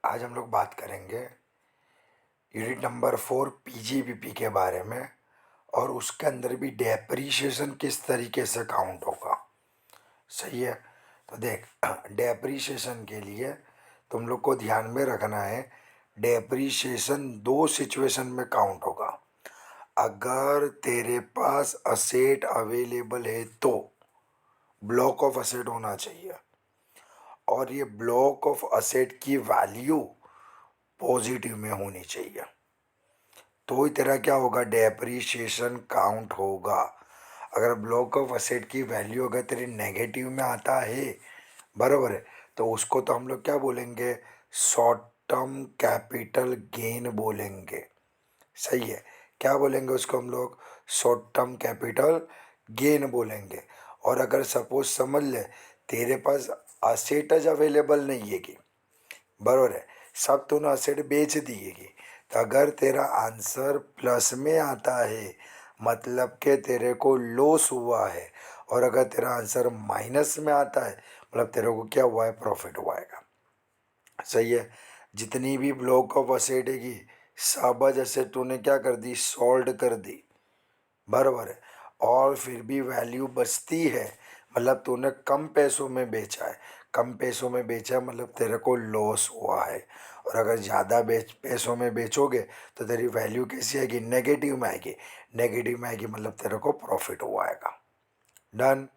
आज हम लोग बात करेंगे यूनिट नंबर 4 पीजीबीपी के बारे में। और उसके अंदर भी डेप्रीशिएशन किस तरीके से काउंट होगा। सही है। तो देख, डेप्रीशिएशन के लिए तुम लोग को ध्यान में रखना है, डेप्रीशिएशन दो सिचुएशन में काउंट होगा। अगर तेरे पास असेट अवेलेबल है तो ब्लॉक ऑफ असेट होना चाहिए, और ये ब्लॉक ऑफ असेट की वैल्यू पॉजिटिव में होनी चाहिए, तो ही तेरा क्या होगा, डेप्रीशिएशन काउंट होगा। अगर ब्लॉक ऑफ असेट की वैल्यू अगर तेरी नेगेटिव में आता है, बराबर है, तो उसको तो हम लोग क्या बोलेंगे, शॉर्ट टर्म कैपिटल गेन बोलेंगे। सही है। क्या बोलेंगे उसको हम लोग, शॉर्ट टर्म कैपिटल गेन बोलेंगे। और अगर सपोज समझ ले तेरे पास असेटज अवेलेबल नहीं है कि, बरोबर है, सब तूने असेट बेच दिएगी, तो अगर तेरा आंसर प्लस में आता है मतलब के तेरे को लॉस हुआ है, और अगर तेरा आंसर माइनस में आता है मतलब तेरे को क्या हुआ है, प्रॉफिट हुआ है। सही है। जितनी भी ब्लॉक ऑफ असेट है की सबज असेट तूने क्या कर दी, सॉल्ड कर दी, बराबर है, और फिर भी वैल्यू बचती है मतलब तूने कम पैसों में बेचा है। कम पैसों में बेचा है मतलब तेरे को लॉस हुआ है। और अगर ज़्यादा पैसों में बेचोगे तो तेरी वैल्यू कैसी आएगी, नेगेटिव में आएगी। नेगेटिव में आएगी मतलब तेरे को प्रॉफिट हुआ आएगा। डन।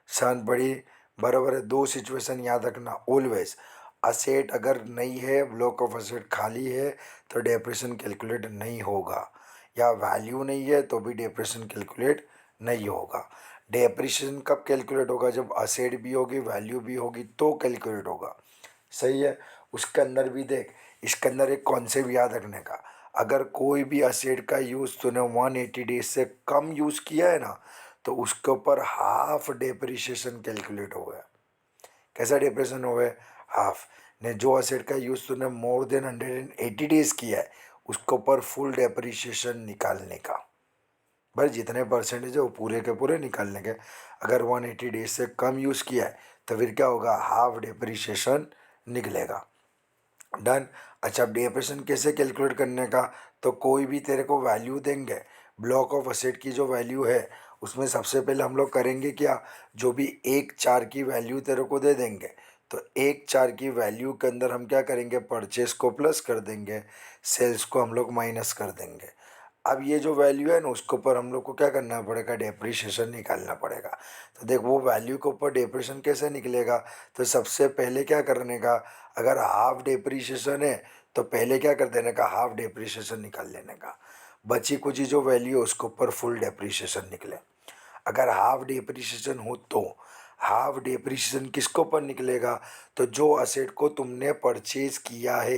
सन पड़ी। बराबर है। दो सिचुएशन याद रखना ऑलवेज। असेट अगर नहीं है, ब्लॉक ऑफ असेट खाली है, तो डेप्रेशन कैलकुलेट नहीं होगा, या वैल्यू नहीं है तो भी डेप्रेशन कैलकुलेट नहीं होगा। डेप्रिशिएशन कब कैलकुलेट होगा, जब असेट भी होगी वैल्यू भी होगी तो कैलकुलेट होगा। सही है। उसके अंदर भी देख, इसके अंदर एक कॉन्सेप्ट याद रखने का, अगर कोई भी असेट का यूज़ तूने 180 डेज से कम यूज़ किया है ना, तो उसके ऊपर हाफ डेप्रिशिएशन कैलकुलेट हो गया। कैसा डिप्रेशन हो गया, हाफ। ने जो असेट का यूज़ तूने मोर देन 180 डेज किया है उसके ऊपर फुल डेप्रिशिएशन निकालने का। भाई जितने परसेंटेज है वो पूरे के पूरे निकालने के। अगर 180 डेज से कम यूज़ किया है तो फिर क्या होगा, हाफ डेप्रिशिएशन निकलेगा। डन। अच्छा, अब डेप्रेशन कैसे कैलकुलेट करने का, तो कोई भी तेरे को वैल्यू देंगे, ब्लॉक ऑफ असेट की जो वैल्यू है उसमें सबसे पहले हम लोग करेंगे क्या, जो भी 1 4 की वैल्यू तेरे को दे देंगे, तो 1 4 की वैल्यू के अंदर हम क्या करेंगे, परचेस को प्लस कर देंगे, सेल्स को हम लोग माइनस कर देंगे। अब ये जो वैल्यू है ना उसके ऊपर हम लोग को क्या करना पड़ेगा, डेप्रिशिएशन निकालना पड़ेगा। तो देख वो वैल्यू के ऊपर डेप्रिशिएशन कैसे निकलेगा, तो सबसे पहले क्या करने का, अगर हाफ डेप्रिशिएशन है तो पहले क्या कर देने का, हाफ डेप्रिशिएशन निकाल लेने का। बची कुची जो वैल्यू है उसके ऊपर फुल डेप्रिशिएशन निकले। अगर हाफ डेप्रिशिएशन हो तो हाफ डेप्रिशिएशन किसके ऊपर निकलेगा, तो जो असेट को तुमने परचेज किया है,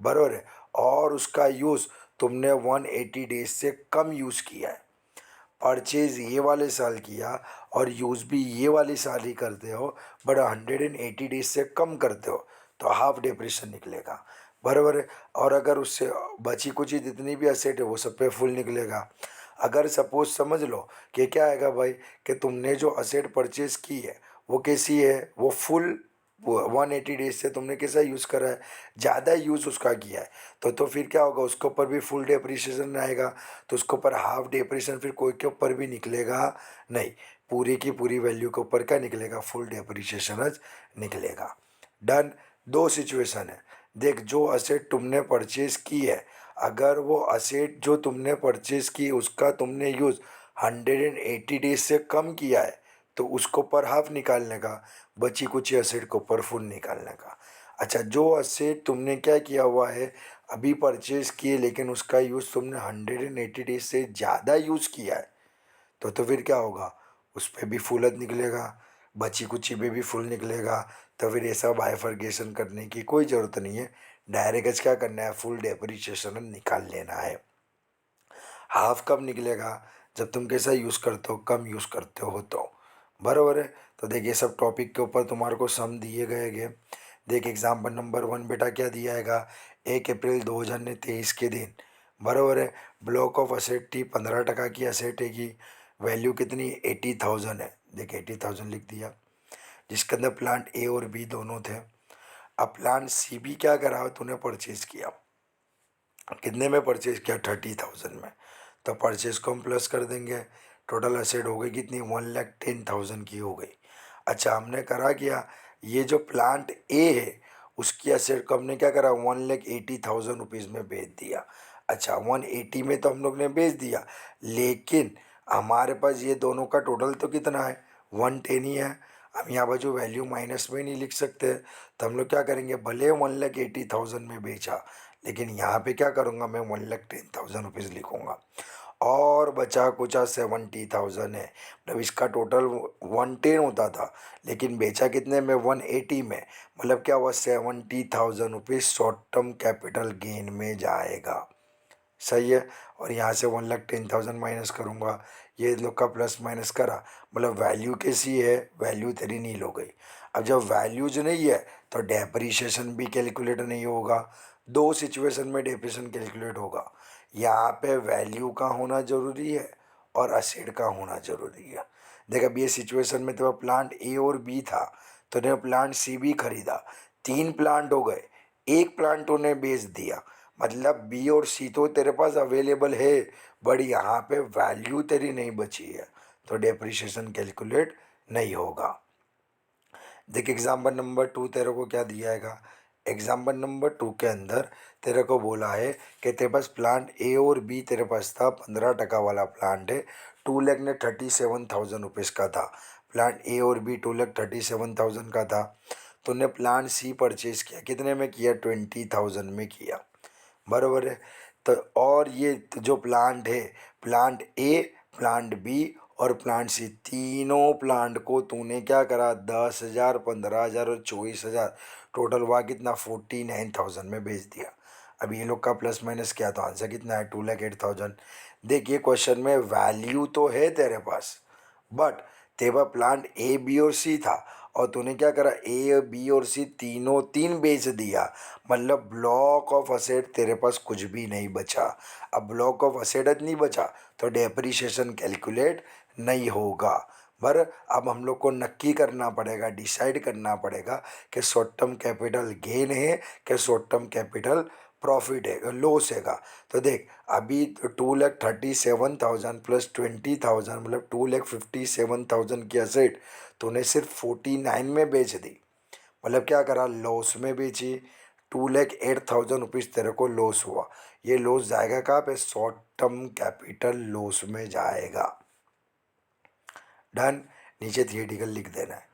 बराबर है, और उसका यूज़ तुमने 180 डेज से कम यूज़ किया है। परचेज ये वाले साल किया और यूज़ भी ये वाले साल ही करते हो, बट 180 डेज से कम करते हो, तो हाफ डेप्रिशिएशन निकलेगा, बराबर है। और अगर उससे बची कुची जितनी भी असेट है वो सब पे फुल निकलेगा। अगर सपोज समझ लो कि क्या आएगा भाई, कि तुमने जो असेट परचेज की है वो कैसी है, वो फुल 180 डेज से तुमने कैसा यूज़ करा है, ज़्यादा यूज़ उसका किया है, तो फिर क्या होगा, उसके ऊपर भी फुल डेप्रिशिएशन आएगा। तो उसके ऊपर हाफ डेप्रिशिएशन फिर कोई के ऊपर भी निकलेगा नहीं, पूरी की पूरी वैल्यू के ऊपर क्या निकलेगा, फुल डेप्रिशिएशन निकलेगा। डन। दो सिचुएशन है। देख, जो असेट तुमने परचेज की है, अगर वो असेट जो तुमने परचेज की उसका तुमने यूज़ 180 डेज से कम किया है तो उसको ऊपर हाफ निकालने का, बची कुछ असेट को ऊपर फुल निकालने का। अच्छा, जो असेट तुमने क्या किया हुआ है, अभी परचेज किए लेकिन उसका यूज़ तुमने 180 डेज से ज़्यादा यूज़ किया है, तो फिर क्या होगा, उस पर भी फुल निकलेगा, बची कुची पे भी फुल निकलेगा। तो फिर ये सब बाइफरगेशन करने की कोई ज़रूरत नहीं है, डायरेक्ट क्या करना है, फुल डेप्रिशिएशन निकाल लेना है। हाफ कब निकलेगा, जब तुम कैसा यूज़ करते हो, कम यूज़ करते हो तो, बराबर है। तो देखिए सब टॉपिक के ऊपर तुम्हारे को सम दिए गए। देख एग्जाम्पल नंबर 1 बेटा क्या दिया हैगा, 1 अप्रैल 2023 के दिन, बराबर है, ब्लॉक ऑफ असेट थी 15% की असेट है की, वैल्यू कितनी 80,000 है, देख 80,000 लिख दिया, जिसके अंदर प्लांट ए और बी दोनों थे। अब प्लान सी भी क्या करा, तूने परचेज किया, कितने में परचेज किया, 30,000 में, तो परचेज को हम प्लस कर देंगे, टोटल एसेट हो गई कितनी, 1,10,000 की हो गई। अच्छा हमने करा क्या, ये जो प्लांट ए है उसकी एसेट को हमने क्या करा, 1,80,000 रुपीज़ में बेच दिया। अच्छा 180 में तो हम लोग ने बेच दिया, लेकिन हमारे पास ये दोनों का टोटल तो कितना है, 110 ही है। हम यहाँ पर जो वैल्यू माइनस में नहीं लिख सकते, तो हम लोग क्या करेंगे, भले 1,80,000 में बेचा, लेकिन यहाँ पे क्या करूँगा मैं, 1,10,000 रुपीज़ लिखूँगा, और बचा कुचा 70,000 है। मतलब इसका टोटल 110 होता था, लेकिन बेचा कितने में, 180 में, मतलब क्या हुआ, 70,000 rupees short term capital gain में जाएगा। सही है। और यहाँ से 1,10,000 माइनस करूँगा, ये लोग का प्लस माइनस करा, मतलब वैल्यू कैसी है, वैल्यू तेरी नील हो गई। अब जब वैल्यूज नहीं है तो डेप्रीशिएशन भी कैलकुलेट नहीं होगा। दो सिचुएशन में डेप्रीशिएशन कैलकुलेट होगा, यहाँ पे वैल्यू का होना ज़रूरी है और असेट का होना ज़रूरी है। देख अब ये सिचुएशन में तो प्लांट ए और बी था, तो ने प्लांट सी भी खरीदा, तीन प्लांट हो गए, एक प्लांट उन्हें बेच दिया, मतलब बी और सी तो तेरे पास अवेलेबल है, बट यहाँ पे वैल्यू तेरी नहीं बची है, तो डेप्रिशिएशन कैलकुलेट नहीं होगा। देख एग्जाम्पल नंबर 2 तेरे को क्या दिया हैगा, एग्जाम्पल नंबर 2 के अंदर तेरे को बोला है कि तेरे पास प्लांट ए और बी तेरे पास था, 15% वाला प्लांट है, 2,37,000 रुपीज़ का था। प्लांट ए और बी 2,37,000 का था। तूने प्लांट सी परचेज किया, कितने में किया, 20,000 में किया, बराबर है। तो और ये जो प्लांट है, प्लांट ए, प्लांट बी और प्लांट सी, तीनों प्लांट को तूने क्या करा, 10,000, 15,000 और 24,000, टोटल हुआ कितना, 49,000 में बेच दिया। अब ये लोग का प्लस माइनस किया तो आंसर कितना है, 2,08,000। देखिए क्वेश्चन में वैल्यू तो है तेरे पास, बट तेरे पास प्लांट ए बी और सी था, और तूने क्या करा, ए बी और सी तीनों तीन बेच दिया, मतलब ब्लॉक ऑफ असेट तेरे पास कुछ भी नहीं बचा। अब ब्लॉक ऑफ असेट नहीं बचा तो डेप्रीशिएशन कैलकुलेट नहीं होगा। पर अब हम लोग को नक्की करना पड़ेगा, डिसाइड करना पड़ेगा कि शॉर्ट टर्म कैपिटल गेन है कि शॉर्ट टर्म कैपिटल प्रॉफिट है, लॉस हैगा। तो देख अभी 2,37,000 प्लस 20,000 मतलब 2,57,000 की असेट तूने सिर्फ 49 में बेच दी, मतलब क्या करा, लॉस में बेची। 2,08,000 रुपीज़ तेरे को लॉस हुआ, ये लॉस जाएगा कहाँ पे, शॉर्ट टर्म कैपिटल लॉस में जाएगा। डन, नीचे थिएटिकल लिख देना है।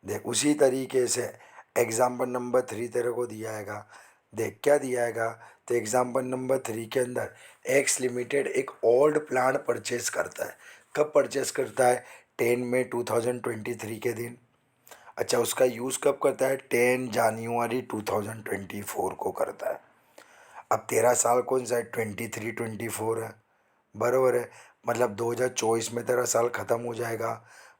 देख उसी तरीके से एग्जाम्पल नंबर 3 तेरे को दिया हैगा, देख क्या दिया हैगा, तो एग्जाम्पल नंबर 3 के अंदर एक्स लिमिटेड एक ओल्ड प्लांट परचेज करता है। कब परचेज करता है, 10 मई 2023 के दिन। अच्छा उसका यूज़ कब करता है, 10 जनवरी 2024 को करता है। अब तेरा साल कौन सा है, 23-24 है, बराबर है, मतलब 2024 में तेरा साल ख़त्म हो जाएगा।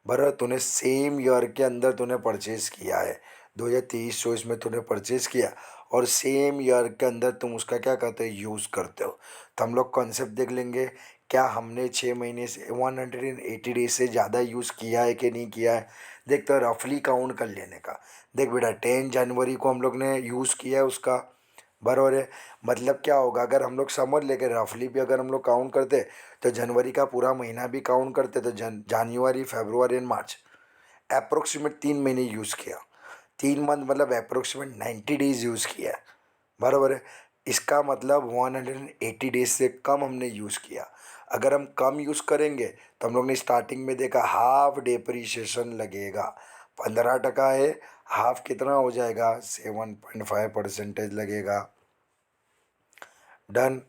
बराबर, तूने सेम ईयर के अंदर तूने परचेज़ किया है, 2023-24 में तूने परचेज़ किया, और सेम ईयर के अंदर तुम उसका क्या करते हो, यूज़ करते हो। तो हम लोग कॉन्सेप्ट देख लेंगे, क्या हमने 6 महीने से 180 डेज से ज़्यादा यूज़ किया है कि नहीं किया है। देख तो रफली काउंट कर लेने का। देख बेटा 10 जनवरी को हम लोग ने यूज़ किया है उसका, बराबर है, मतलब क्या होगा, अगर हम लोग समझ लेके रफली भी अगर हम लोग काउंट करते तो जनवरी का पूरा महीना भी काउंट करते तो जनवरी फरवरी एंड मार्च अप्रोक्सीमेट 3 महीने यूज़ किया, 3 मंथ मतलब अप्रोक्सीमेट 90 डेज यूज़ किया है, बराबर है। इसका मतलब 180 डेज से कम हमने यूज़ किया। अगर हम कम यूज़ करेंगे तो हम लोग ने स्टार्टिंग में देखा हाफ डेप्रीशिएशन लगेगा, 15% है, हाफ कितना हो जाएगा, 7.5% लगेगा। डन।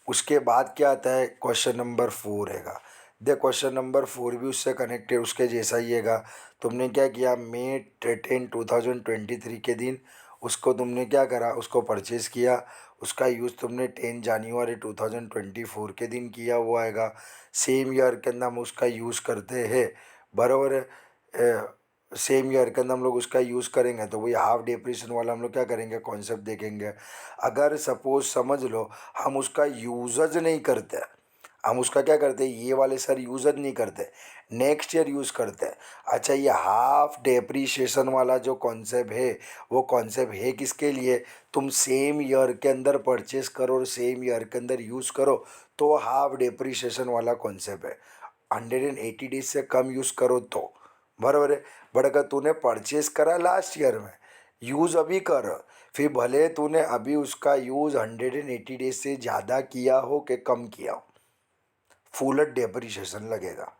उसके बाद क्या आता है, क्वेश्चन नंबर 4 हैगा। देख क्वेश्चन नंबर 4 भी उससे कनेक्टेड उसके जैसा ही हैगा। तुमने क्या किया, May 10 2023 के दिन उसको तुमने क्या करा, उसको परचेज़ किया, उसका यूज़ तुमने 10 जनवरी 2024 के दिन किया हुआ हैगा। सेम ईयर के अंदर हम उसका यूज़ करते हैं, बराबर है। सेम ईयर के अंदर हम लोग उसका यूज़ करेंगे तो वही हाफ डेप्रिसिएशन वाला हम लोग क्या करेंगे, कॉन्सेप्ट देखेंगे। अगर सपोज समझ लो हम उसका यूज़ज नहीं करते, हम उसका क्या करते हैं, ये वाले सर यूज़ नहीं करते, नेक्स्ट ईयर यूज़ करते हैं। अच्छा, ये हाफ डेप्रीशिएशन वाला जो कॉन्सेप्ट है, वो कॉन्सेप्ट है किसके लिए, तुम सेम ईयर के अंदर परचेस करो और सेम ईयर के अंदर यूज़ करो, तो हाफ डेप्रीशिएशन वाला कॉन्सेप्ट है। 180 डेज से कम यूज़ करो तो बराबर है। बट अगर तूने परचेस करा लास्ट ईयर में, यूज़ अभी कर, फिर भले तूने अभी उसका यूज़ 180 डेज से ज़्यादा किया हो कि कम किया हो, फुल डेप्रीशिएशन लगेगा।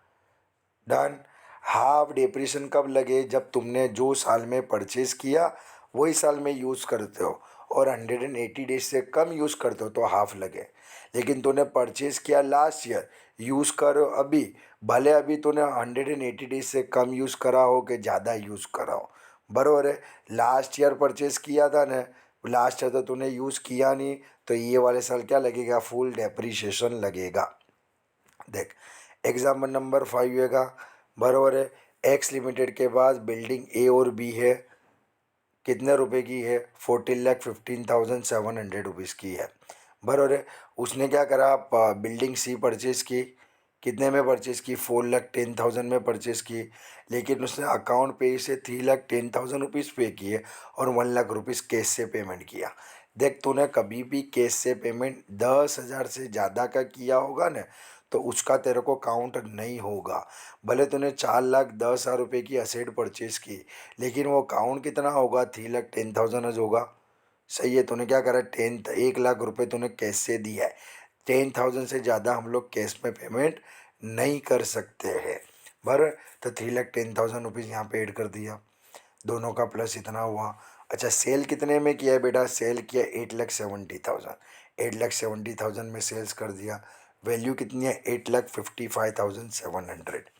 डन। हाफ डेप्रीशिएशन कब लगे, जब तुमने जो साल में परचेज किया वही साल में यूज़ करते हो और 180 डेज से कम यूज़ करते हो तो हाफ लगे। लेकिन तूने परचेज किया लास्ट ईयर, यूज़ करो अभी, भले अभी तूने 180 डेज से कम यूज़ करा हो कि ज़्यादा यूज़ करा हो, बराबर है। लास्ट ईयर परचेज किया था ना, लास्ट ईयर तो तूने यूज़ किया नहीं, तो ये वाले साल क्या लगेगा, फुल डेप्रीशिएशन लगेगा। देख, एग्जाम्पल नंबर 5 है का बराबर है। एक्स लिमिटेड के पास बिल्डिंग ए और बी है, कितने रुपए की है, 14,15,700 रुपीज़ की है, बराबर है। उसने क्या करा, बिल्डिंग सी परचेज़ की, कितने में परचेज़ की, 4,10,000 में परचेज़ की, लेकिन उसने अकाउंट पे से 3,10,000 रुपीज़ पे किए और 1 लाख रुपीज़ कैश से पेमेंट किया। देख, तूने कभी भी कैश से पेमेंट 10,000 से ज़्यादा का किया होगा ना, तो उसका तेरे को काउंट नहीं होगा। भले तूने 4,10,000 रुपये की असेट परचेज़ की, लेकिन वो काउंट कितना होगा, 3,10,000 होगा। सही है, तूने क्या करा, 1 लाख रुपए तूने कैश से दिया है। 10,000 से ज़्यादा हम लोग कैश में पेमेंट नहीं कर सकते हैं, बराबर। तो 3,10,000 रुपीज़ यहाँ पे ऐड कर दिया, दोनों का प्लस इतना हुआ। अच्छा, सेल कितने में किया है बेटा, सेल किया 8,70,000, 8,70,000 में सेल्स कर दिया। वैल्यू कितनी है, 8,55,700।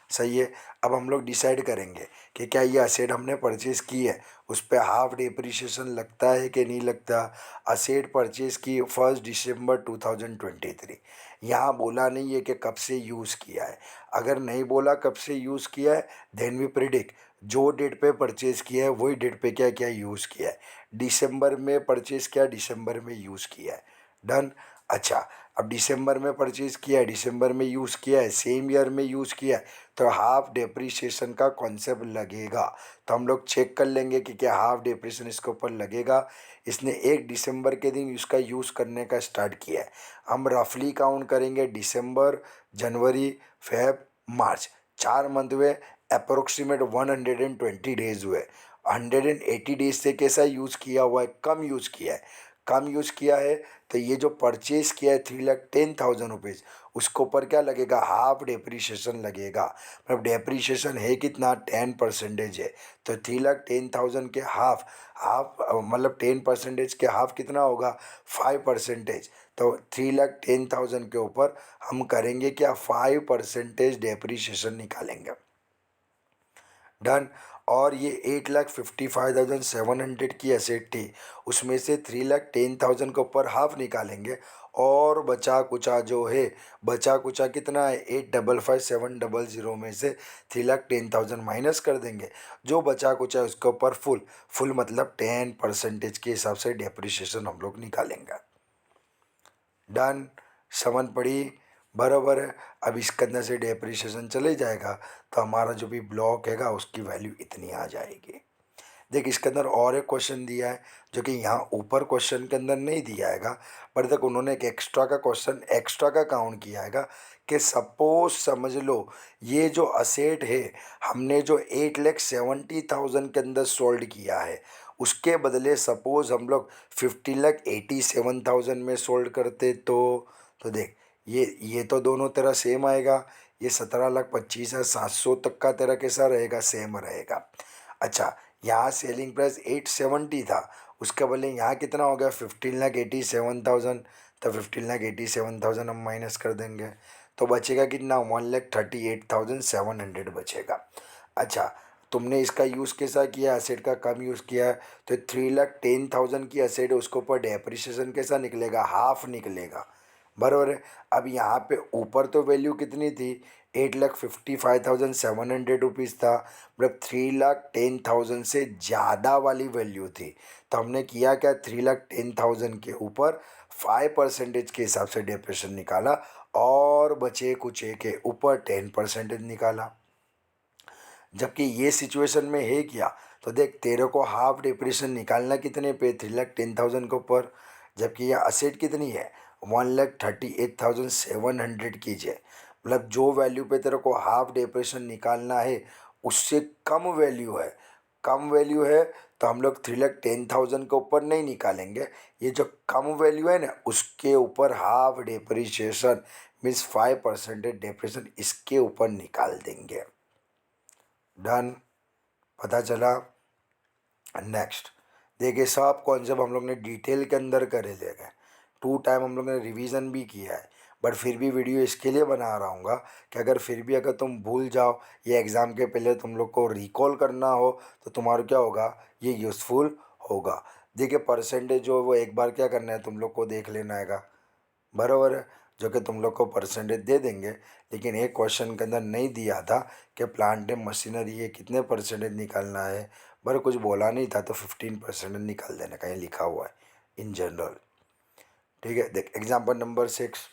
सही है। अब हम लोग डिसाइड करेंगे कि क्या ये असेट हमने परचेज़ की है, उस पर हाफ डेप्रीशिएशन लगता है कि नहीं लगता। असेट परचेज़ की 1 दिसंबर 2023, यहाँ बोला नहीं है कि कब से यूज़ किया है। अगर नहीं बोला कब से यूज़ किया है, देन वी प्रिडिक्ट जो डेट पे परचेज़ किया है वही डेट पे क्या क्या यूज़ किया है। दिसंबर में परचेज़ किया, दिसंबर में यूज़ किया है। डन। अच्छा, अब दिसंबर में परचेज़ किया है, दिसंबर में यूज़ किया है, सेम ईयर में यूज़ किया है, तो हाफ डेप्रीशिएशन का कॉन्सेप्ट लगेगा। तो हम लोग चेक कर लेंगे कि क्या हाफ डेप्रीशिएशन इसके ऊपर लगेगा। इसने 1 दिसंबर के दिन इसका यूज़ करने का स्टार्ट किया है। हम रफली काउंट करेंगे, दिसंबर, जनवरी, फेब, मार्च, 4 मंथ हुए, अप्रोक्सीमेट 120 डेज हुए। 180 डेज से कैसा यूज़ किया हुआ है, कम यूज़ किया है। कम यूज़ किया है तो ये जो परचेज़ किया है 3,10,000 रुपीज़, उसके ऊपर क्या लगेगा, हाफ डेप्रीशिएशन लगेगा। मतलब डेप्रीशिएशन है कितना, 10% है। तो 3,10,000 के हाफ, मतलब 10% के हाफ कितना होगा, 5%। तो 3,10,000 के ऊपर हम करेंगे क्या, 5% डेप्रीशिएशन निकालेंगे। डन। और ये 8,55,700 की एसेट थी, उसमें से 3,10,000 के ऊपर हाफ निकालेंगे और बचा कुचा जो है, बचा कुचा कितना है, 8,55,700 में से 3,10,000 माइनस कर देंगे। जो बचा कुचा उसके ऊपर फुल, फुल मतलब 10% के हिसाब से डेप्रिसिएशन हम लोग निकालेंगे। डन। समझ पड़ी, बराबर है। अब इसके अंदर से डेप्रिसिएशन चले जाएगा तो हमारा जो भी ब्लॉक हैगा उसकी वैल्यू इतनी आ जाएगी। देख, इसके अंदर और एक क्वेश्चन दिया है जो कि यहाँ ऊपर क्वेश्चन के अंदर नहीं दिया हैगा, पर देख उन्होंने एक एक्स्ट्रा का क्वेश्चन एक्स्ट्रा का काउंट किया हैगा कि सपोज समझ लो ये जो असेट है हमने जो 8,70,000 के अंदर सोल्ड किया है, उसके बदले सपोज हम लोग 50,87,000 में सोल्ड करते तो देख ये तो दोनों तेरा सेम आएगा। ये 17,25,700 तक का तेरा कैसा रहेगा, सेम रहेगा। अच्छा, यहाँ सेलिंग प्राइस 870 था, उसके बदले यहाँ कितना हो गया, 15,87,000। तो 15,87,000 हम माइनस कर देंगे तो बचेगा कितना, 1,38,700 बचेगा। अच्छा, तुमने इसका यूज़ कैसा किया, एसेट का कम यूज़ किया है, तो 3,10,000 की एसेट है, उसके ऊपर डेप्रिसिएशन कैसा निकलेगा, हाफ निकलेगा। बराबर है। अब यहाँ पे ऊपर तो वैल्यू कितनी थी, 8,55,700 रुपीज़ था, मतलब 3,10,000 से ज़्यादा वाली वैल्यू थी। तो हमने किया क्या, 3,10,000 के ऊपर 5% के हिसाब से डेप्रिसिएशन निकाला और बचे कुचे के ऊपर 10% निकाला। जबकि ये सिचुएशन में है क्या, तो देख तेरे को हाफ डिप्रेशन निकालना कितने पे, 3,10,000 के ऊपर, जबकि ये असेट कितनी है, 1,38,700 की है। मतलब जो वैल्यू पे तेरे को हाफ डिप्रेशन निकालना है उससे कम वैल्यू है, कम वैल्यू है, तो हम लोग 3,10,000 के ऊपर नहीं निकालेंगे। ये जो कम वैल्यू है ना उसके ऊपर हाफ डिप्रिशिएशन मीन्स 5% डिप्रेशन इसके ऊपर निकाल देंगे। डन, पता चला। नेक्स्ट देखिए, सब कॉन्सेप्ट हम लोग ने डिटेल के अंदर करे ले गए, 2 टाइम हम लोग ने रिवीजन भी किया है, बट फिर भी वीडियो इसके लिए बना रहा हूँ कि अगर फिर भी अगर तुम भूल जाओ, ये एग्ज़ाम के पहले तुम लोग को रिकॉल करना हो तो तुम्हारा क्या होगा, ये यूज़फुल होगा। देखिए परसेंटेज जो वो एक बार क्या करना है, तुम लोग को देख लेना है, बराबर है, जो कि तुम लोग को परसेंटेज दे देंगे। लेकिन एक क्वेश्चन के अंदर नहीं दिया था कि प्लांट एंड मशीनरी है कितने परसेंटेज निकालना है, पर कुछ बोला नहीं था, तो 15% निकाल देना, कहीं लिखा हुआ है इन जनरल। ठीक है, देख एग्जाम्पल नंबर 6।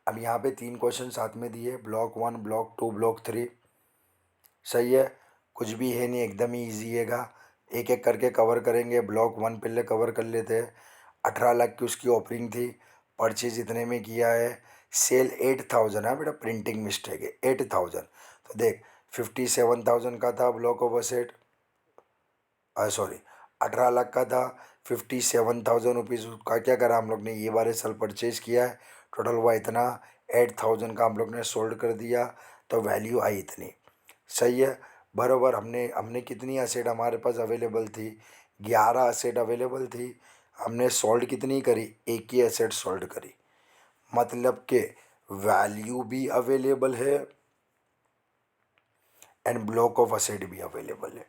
अब यहाँ पे 3 क्वेश्चन साथ में दिए, ब्लॉक 1, ब्लॉक 2, ब्लॉक 3। सही है, कुछ भी है नहीं, एकदम ही ईजी हैगा, एक एक करके कवर करेंगे। ब्लॉक 1 पहले कवर कर लेते हैं। 18 लाख की उसकी ओपनिंग थी, परचेज इतने में किया है, सेल 8,000 है बेटा, प्रिंटिंग मिस्टेक है, 8,000। तो देख 57,000 का था block of asset, sorry 18 lakh का था, 57,000 रुपीज़ का क्या करा हम लोग ने, ये बारे साल परचेज किया है, टोटल हुआ इतना, 8,000 का हम लोग ने सोल्ड कर दिया, तो वैल्यू आई इतनी। सही है, बराबर। हमने हमने कितनी असेट हमारे पास अवेलेबल थी, 11 असेट अवेलेबल थी, हमने सोल्ड कितनी करी, एक ही असेट सोल्ड करी, मतलब के वैल्यू भी अवेलेबल है एंड ब्लॉक ऑफ असेट भी अवेलेबल है,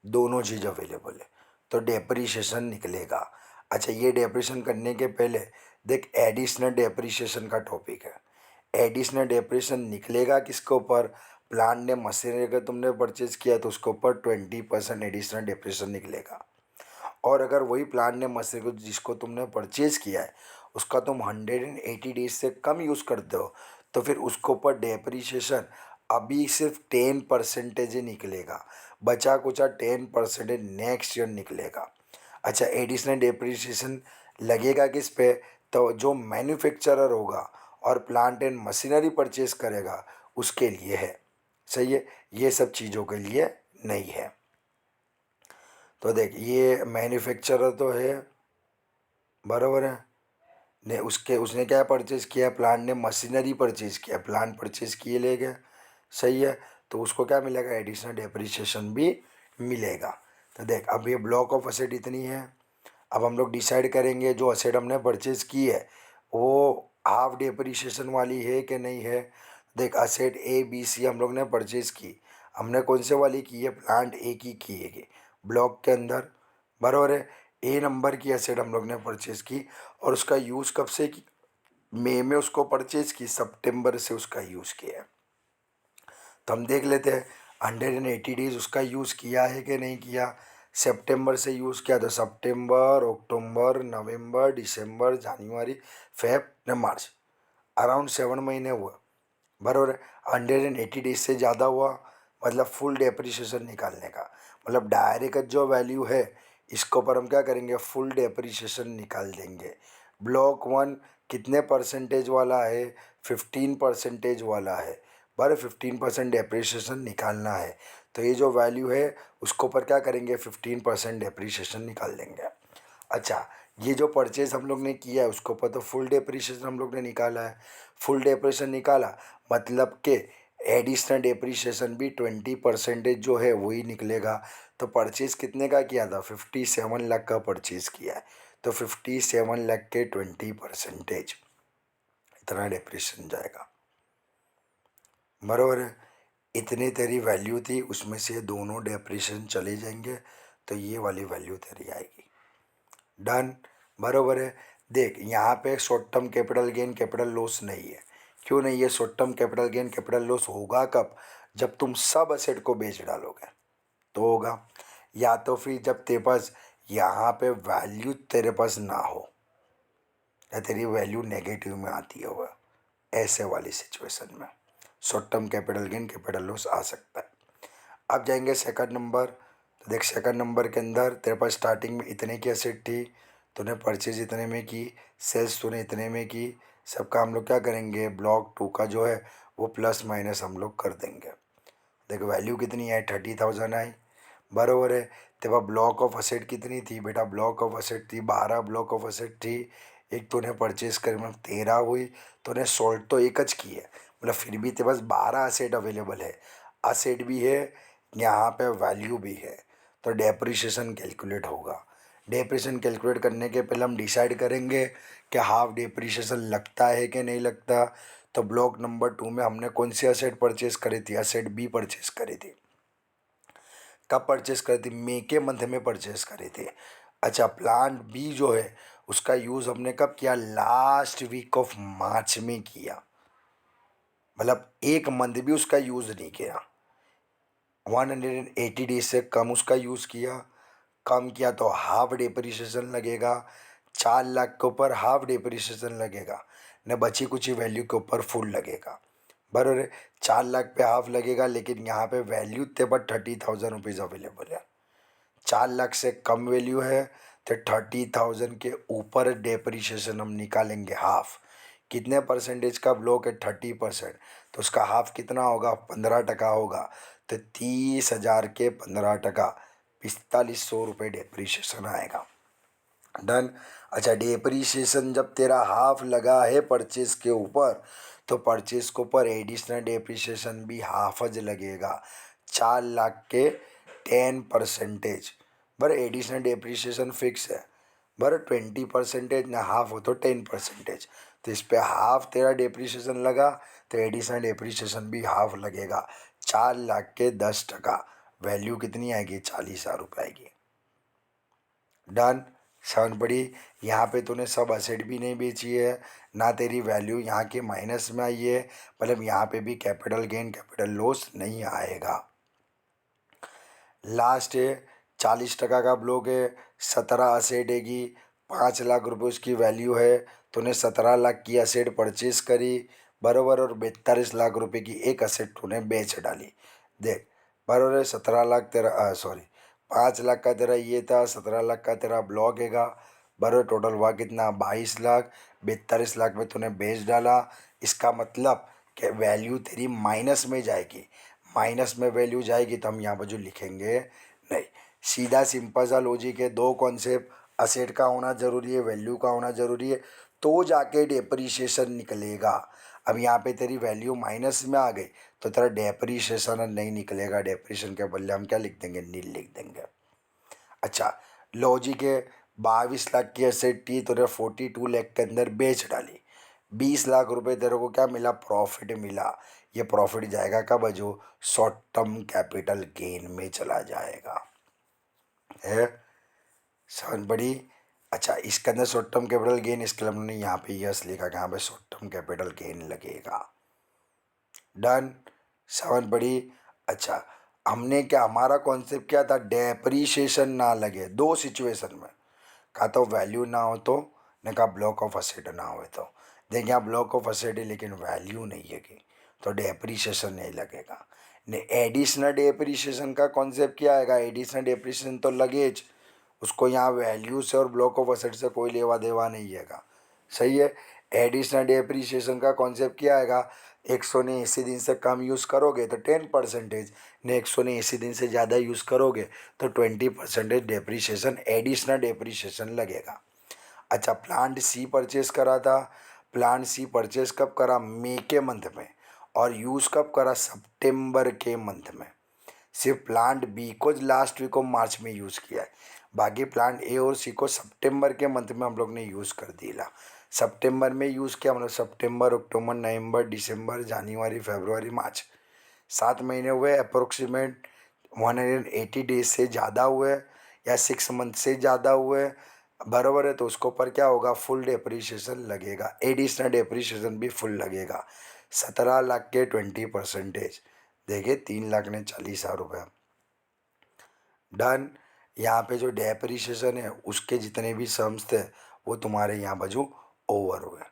दोनों चीज़ अवेलेबल है, तो डेप्रीशिएशन निकलेगा। अच्छा, ये डेप्रीशिएशन करने के पहले देख एडिशनल डेप्रीशिएशन का टॉपिक है। एडिशनल डेप्रीशिएशन निकलेगा किसके ऊपर, प्लांट ने मशीनरी अगर तुमने परचेज किया तो उसके ऊपर 20% एडिशनल डेप्रीशिएशन निकलेगा। और अगर वही प्लांट ने मशीनरी को जिसको तुमने परचेज किया है उसका तुम 180 डेज से कम यूज़ करते हो, तो फिर उसके ऊपर डेप्रीशिएशन अभी सिर्फ 10% ही निकलेगा, बचा कुचा 10% नेक्स्ट ईयर निकलेगा। अच्छा, एडिशनल डेप्रीशिएशन लगेगा किस पे, तो जो मैन्युफैक्चरर होगा और प्लांट एंड मशीनरी परचेज करेगा उसके लिए है। सही है, ये सब चीज़ों के लिए नहीं है। तो देख ये मैन्युफैक्चरर तो है, बराबर है, ने उसके उसने क्या परचेज़ किया, प्लांट ने मशीनरी परचेज़ किया, प्लांट परचेज़ किए ले गए। सही है, तो उसको क्या मिलेगा, एडिशनल डेप्रिसिएशन भी मिलेगा। तो देख अब ये ब्लॉक ऑफ असेट इतनी है। अब हम लोग डिसाइड करेंगे जो असेट हमने परचेज़ की है वो हाफ डेप्रिसिएशन वाली है कि नहीं है। देख असेट ए बी सी हम लोग ने परचेज़ की, हमने कौन से वाली की है, प्लांट ए की है ब्लॉक के अंदर, बराबर है। ए नंबर की एसेट हम लोग ने परचेज़ की और उसका यूज़ कब से की, मई में उसको परचेज़ की, सितंबर से उसका यूज़ किया है। तो हम देख लेते हैं 180 डेज उसका यूज़ किया है कि नहीं किया। सितंबर से यूज़ किया तो सितंबर, अक्टूबर, नवंबर, दिसंबर, जनवरी, फेब ने मार्च, अराउंड 7 महीने हुआ, बराबर है। 180 डेज से ज़्यादा हुआ, मतलब फुल डेप्रिसिएशन निकालने का, मतलब डायरेक्ट जो वैल्यू है इसके ऊपर हम क्या करेंगे, फुल डेप्रिसिएशन निकाल देंगे। ब्लॉक 1 कितने परसेंटेज वाला है, 15% वाला है, बराबर 15% डेप्रिसिएशन निकालना है, तो ये जो वैल्यू है उसके ऊपर क्या करेंगे, 15% डेप्रिसिएशन निकाल देंगे। अच्छा, ये जो परचेज हम लोग ने किया है उसके ऊपर तो फुल डेप्रिसिएशन हम लोग ने निकाला है, फुल डेप्रिसिएशन निकाला मतलब कि एडिशनल डेप्रिसिएशन भी 20% जो है वही निकलेगा। तो परचेज कितने का किया था, 57 लाख का परचेज किया है, तो 57 लाख के 20% इतना डेप्रिसिएशन जाएगा, बराबर है। इतनी तेरी वैल्यू थी उसमें से दोनों डेप्रिसिएशन चले जाएंगे, तो ये वाली वैल्यू तेरी आएगी। डन, बराबर है। देख यहाँ पे short term capital gain capital loss नहीं है। क्यों नहीं है? Short term capital gain capital loss होगा कब? जब तुम सब असेट को बेच डालोगे तो होगा, या तो फिर जब तेरे पास यहाँ पे वैल्यू तेरे पास ना हो या तेरी वैल्यू नेगेटिव में आती है, वह ऐसे वाली सिचुएशन में short term capital gain capital loss आ सकता है। अब जाएंगे सेकंड नंबर। तो देख सेकंड नंबर के अंदर तेरे पास स्टार्टिंग में इतने की एसेट थी, तूने परचेज इतने में की, सेल्स तूने इतने में की, सबका हम लोग क्या करेंगे, ब्लॉक 2 का जो है वो प्लस माइनस हम लोग कर देंगे। देख वैल्यू कितनी है, 30,000 आई, बराबर है। तेरे पास ब्लॉक ऑफ असेट कितनी थी बेटा, ब्लॉक ऑफ असेट थी 12 ब्लॉक ऑफ असेट थी। एक तूने परचेज कर मतलब 13 हुई, तूने सोल्ड तो एक ज की है, मतलब फिर भी तेरे पास 12 असेट अवेलेबल है, असेट भी है यहाँ पे वैल्यू भी है। तो डेप्रिसिएशन कैलकुलेट होगा। डेप्रिसिएशन कैलकुलेट करने के पहले हम डिसाइड करेंगे कि हाफ डेप्रिसिएशन लगता है कि नहीं लगता। तो ब्लॉक नंबर 2 में हमने कौन सी असेट परचेज करी थी, असेट बी परचेज करी थी। कब परचेस करी थी? मई के मंथ में परचेस करी थी। अच्छा, प्लांट बी जो है उसका यूज़ हमने कब किया? लास्ट वीक ऑफ मार्च में किया, मतलब एक मंथ भी उसका यूज़ नहीं किया। 180 डेज से कम उसका यूज़ किया, कम किया तो हाफ डिप्रिसिएशन लगेगा। 4 लाख के ऊपर हाफ डिप्रिसिएशन लगेगा, न बची कुछ वैल्यू के ऊपर फुल लगेगा, बराबर है। 4 लाख पे हाफ लगेगा, लेकिन यहाँ पे वैल्यू ते पर 30,000 रुपीज़ अवेलेबल है। 4 लाख से कम वैल्यू है तो 30,000 के ऊपर डेप्रिसिएशन हम निकालेंगे हाफ। कितने परसेंटेज का ब्लॉक है? 30%, तो उसका हाफ कितना होगा? 15% होगा। तो 30,000 के 15%, 4500 रुपये डेप्रिसिएशन आएगा। डन। अच्छा, डेप्रिसिएशन जब तेरा हाफ लगा है परचेज के ऊपर, तो परचेज के ऊपर एडिशनल डेप्रिसिएशन भी हाफ ज लगेगा। 4 लाख के 10%, बर एडिशनल डेप्रिसिएशन फिक्स है, बर 20% ना हाफ हो तो 10%। तो इस पे हाफ तेरा डेप्रिसिएशन लगा तो एडिशनल डेप्रिसिएशन भी हाफ लगेगा। 4 लाख के 10%, वैल्यू कितनी आएगी? 40,000 रुपये आएगी। डन। समझ पड़ी? यहाँ पे तूने सब असेट भी नहीं बेची है, ना तेरी वैल्यू यहाँ के माइनस में आई है, मतलब यहाँ पे भी कैपिटल गेन कैपिटल लॉस नहीं आएगा। लास्ट है 40% का ब्लॉक है, 17 असेट हैगी, 5 लाख रुपए उसकी वैल्यू है। तूने 17 लाख की असेट परचेज करी, बराबर, और 42 लाख रुपए की एक असेट तूने बेच डाली। देख, बराबर है। 17 लाख तेरा, सॉरी, 5 लाख का तेरा ये था, 17 लाख का तेरा ब्लॉक हैगा, बराबर। टोटल हुआ कितना? 22 लाख। 42 लाख में तूने बेच डाला। इसका मतलब कि वैल्यू तेरी माइनस में जाएगी। माइनस में वैल्यू जाएगी तो हम यहाँ पर जो लिखेंगे नहीं। सीधा सिंपल सा लॉजिक है, दो कॉन्सेप्ट, असेट का होना ज़रूरी है, वैल्यू का होना ज़रूरी है, तो जाके डेप्रिसिएशन निकलेगा। अब यहाँ पे तेरी वैल्यू माइनस में आ गई तो तेरा डेप्रिसिएशन नहीं निकलेगा। डेप्रिसिएशन के बदले हम क्या लिख देंगे? नील लिख देंगे। अच्छा, लॉजिक है, 22 लाख की एसेट थी, तूने 42 लाख के अंदर बेच डाली, 20 लाख रुपए तेरे को क्या मिला? प्रॉफिट मिला। ये प्रॉफिट जाएगा कब? जो शॉर्ट टर्म कैपिटल गेन में चला जाएगा, है समझ पड़ी? अच्छा, इसके अंदर शॉर्ट टर्म कैपिटल गेन, इसके लिए हमने यहाँ पे यस लिखा कि यहाँ पे शॉर्ट टर्म कैपिटल गेन लगेगा। डन। समझ पड़ी? अच्छा, हमने क्या, हमारा कॉन्सेप्ट क्या था? डेप्रीशिएशन ना लगे दो सिचुएशन में, का तो वैल्यू ना हो तो, न का ब्लॉक ऑफ असेट ना हो तो। देख यहाँ ब्लॉक ऑफ असेट है लेकिन वैल्यू नहीं है कि, तो डेप्रीशिएशन नहीं लगेगा। ने एडिशनल डेप्रीशिएशन का कॉन्सेप्ट क्या आएगा? एडिशनल डेप्रीशिएशन तो लगेज, उसको यहाँ वैल्यू से और ब्लॉक ऑफ असेट से कोई लेवा देवा नहीं है। सही है। एडिशनल डेप्रीशिएशन का कॉन्सेप्ट क्या आएगा? 180 दिन से कम यूज़ करोगे तो 10%, ने 180 दिन से ज़्यादा यूज़ करोगे तो 20% डेप्रीशिएशन, एडिशनल डेप्रीशिएशन लगेगा। अच्छा, प्लांट सी परचेस करा था, प्लांट सी परचेस कब करा? मई के मंथ में, और यूज़ कब करा? सितंबर के मंथ में। सिर्फ प्लांट बी को लास्ट वीक ऑफ मार्च में यूज़ किया है, बाकी प्लांट ए और सी को सितंबर के मंथ में हम लोग ने यूज़ कर दिया। सितंबर में यूज़ किया, मतलब सितंबर, अक्टूबर, नवंबर, दिसंबर, जनवरी, फरवरी, मार्च, 7 महीने हुए। अप्रोक्सीमेट 180 डेज से ज़्यादा हुए या 6 मंथ से ज़्यादा हुए, बराबर है, तो उसके ऊपर क्या होगा, फुल डेप्रीशिएशन लगेगा, एडिशनल डेप्रीशिएशन भी फुल लगेगा। 17 लाख के 20%, देखिए 3,40,000 रुपये। डन। यहाँ पे जो डेप्रीशिएशन है उसके जितने भी सम्स थे वो तुम्हारे यहाँ बाजू ओवर हुए।